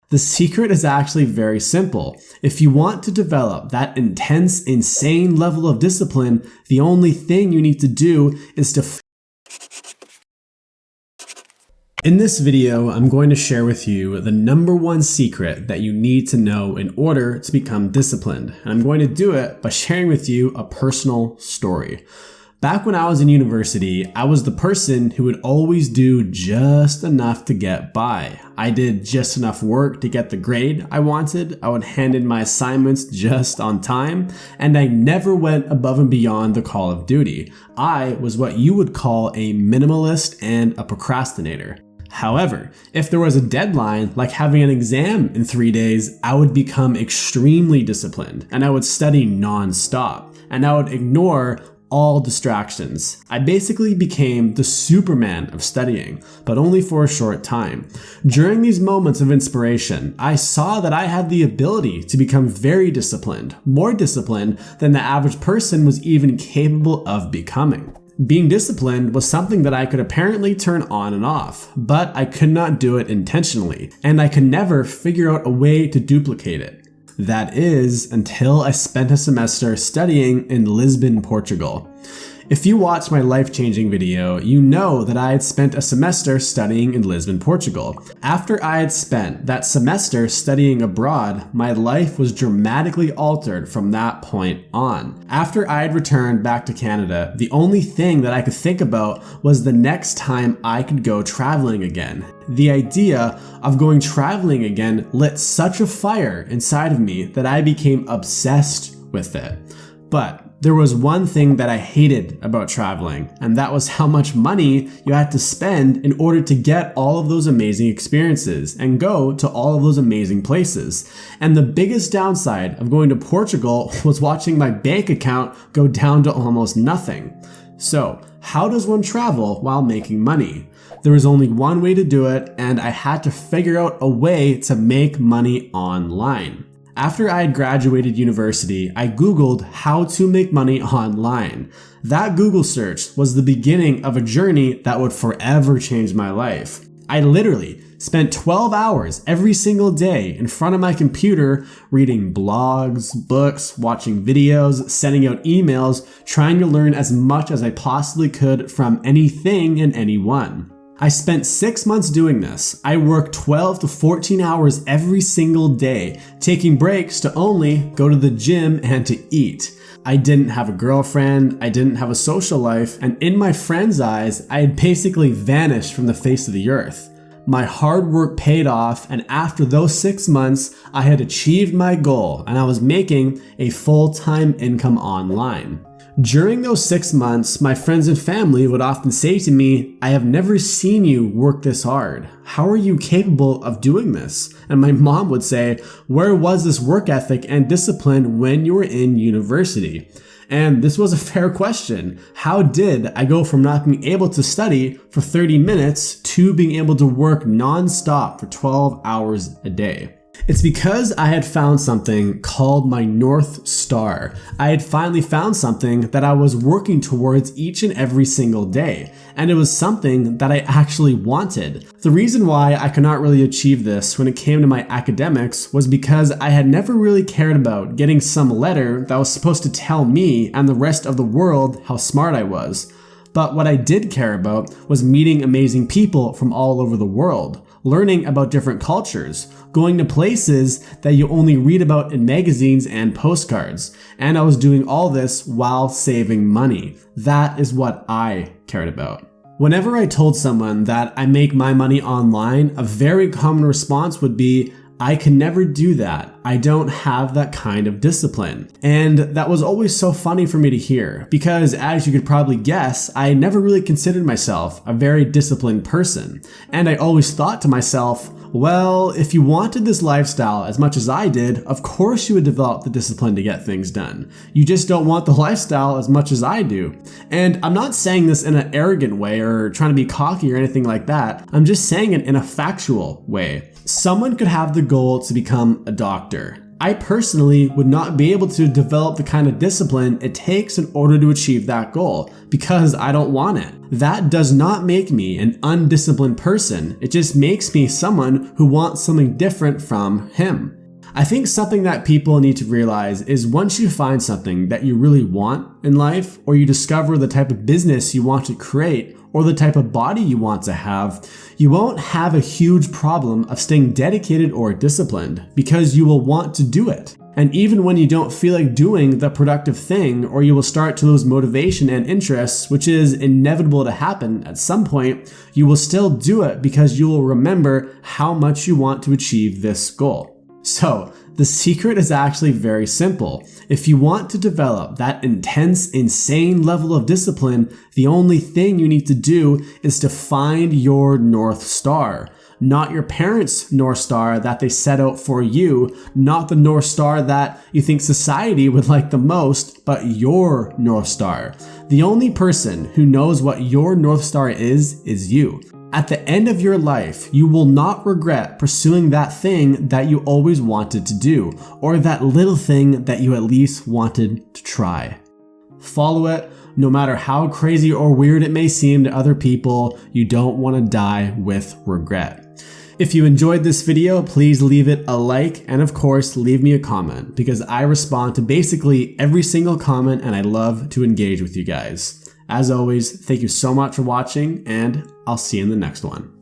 The secret is actually very simple. If you want to develop that intense, insane level of discipline, the only thing you need to do is to In this video, I'm going to share with you the number one secret that you need to know in order to become disciplined. And I'm going to do it by sharing with you a personal story. Back when I was in university, I was the person who would always do just enough to get by. I did just enough work to get the grade I wanted, I would hand in my assignments just on time, and I never went above and beyond the call of duty. I was what you would call a minimalist and a procrastinator. However, if there was a deadline, like having an exam in 3 days, I would become extremely disciplined, and I would study non-stop, and I would ignore all distractions. I basically became the Superman of studying, but only for a short time. During these moments of inspiration, I saw that I had the ability to become very disciplined, more disciplined than the average person was even capable of becoming. Being disciplined was something that I could apparently turn on and off, but I could not do it intentionally, and I could never figure out a way to duplicate it. That is, until I spent a semester studying in Lisbon, Portugal. If you watched my life-changing video, you know that I had spent a semester studying in Lisbon, Portugal. After I had spent that semester studying abroad, my life was dramatically altered from that point on. After I had returned back to Canada, the only thing that I could think about was the next time I could go traveling again. The idea of going traveling again lit such a fire inside of me that I became obsessed with it. But there was one thing that I hated about traveling, and that was how much money you had to spend in order to get all of those amazing experiences and go to all of those amazing places. And the biggest downside of going to Portugal was watching my bank account go down to almost nothing. So, how does one travel while making money? There was only one way to do it, and I had to figure out a way to make money online. After I had graduated university, I Googled how to make money online. That Google search was the beginning of a journey that would forever change my life. I literally spent 12 hours every single day in front of my computer reading blogs, books, watching videos, sending out emails, trying to learn as much as I possibly could from anything and anyone. I spent 6 months doing this. I worked 12 to 14 hours every single day, taking breaks to only go to the gym and to eat. I didn't have a girlfriend, I didn't have a social life, and in my friends' eyes, I had basically vanished from the face of the earth. My hard work paid off, and after those 6 months, I had achieved my goal and I was making a full-time income online. During those 6 months, my friends and family would often say to me, "I have never seen you work this hard. How are you capable of doing this?" And my mom would say, "Where was this work ethic and discipline when you were in university?" And this was a fair question. How did I go from not being able to study for 30 minutes to being able to work non-stop for 12 hours a day? It's because I had found something called my North Star. I had finally found something that I was working towards each and every single day, and it was something that I actually wanted. The reason why I could not really achieve this when it came to my academics was because I had never really cared about getting some letter that was supposed to tell me and the rest of the world how smart I was. But what I did care about was meeting amazing people from all over the world, learning about different cultures, going to places that you only read about in magazines and postcards. And I was doing all this while saving money. That is what I cared about. Whenever I told someone that I make my money online, a very common response would be, "I can never do that. I don't have that kind of discipline." And that was always so funny for me to hear because, as you could probably guess, I never really considered myself a very disciplined person. And I always thought to myself, well, if you wanted this lifestyle as much as I did, of course you would develop the discipline to get things done. You just don't want the lifestyle as much as I do. And I'm not saying this in an arrogant way or trying to be cocky or anything like that. I'm just saying it in a factual way. Someone could have the goal to become a doctor, I personally would not be able to develop the kind of discipline it takes in order to achieve that goal because I don't want it. That does not make me an undisciplined person. It just makes me someone who wants something different from him. I think something that people need to realize is once you find something that you really want in life, or you discover the type of business you want to create, or the type of body you want to have, you won't have a huge problem of staying dedicated or disciplined because you will want to do it. And even when you don't feel like doing the productive thing, or you will start to lose motivation and interest, which is inevitable to happen at some point, you will still do it because you will remember how much you want to achieve this goal. So, the secret is actually very simple. If you want to develop that intense, insane level of discipline, the only thing you need to do is to find your North Star. Not your parents' North Star that they set out for you, not the North Star that you think society would like the most, but your North Star. The only person who knows what your North Star is you. At the end of your life, you will not regret pursuing that thing that you always wanted to do, or that little thing that you at least wanted to try. Follow it, no matter how crazy or weird it may seem to other people. You don't want to die with regret. If you enjoyed this video, please leave it a like, and of course, leave me a comment, because I respond to basically every single comment and I love to engage with you guys. As always, thank you so much for watching, and I'll see you in the next one.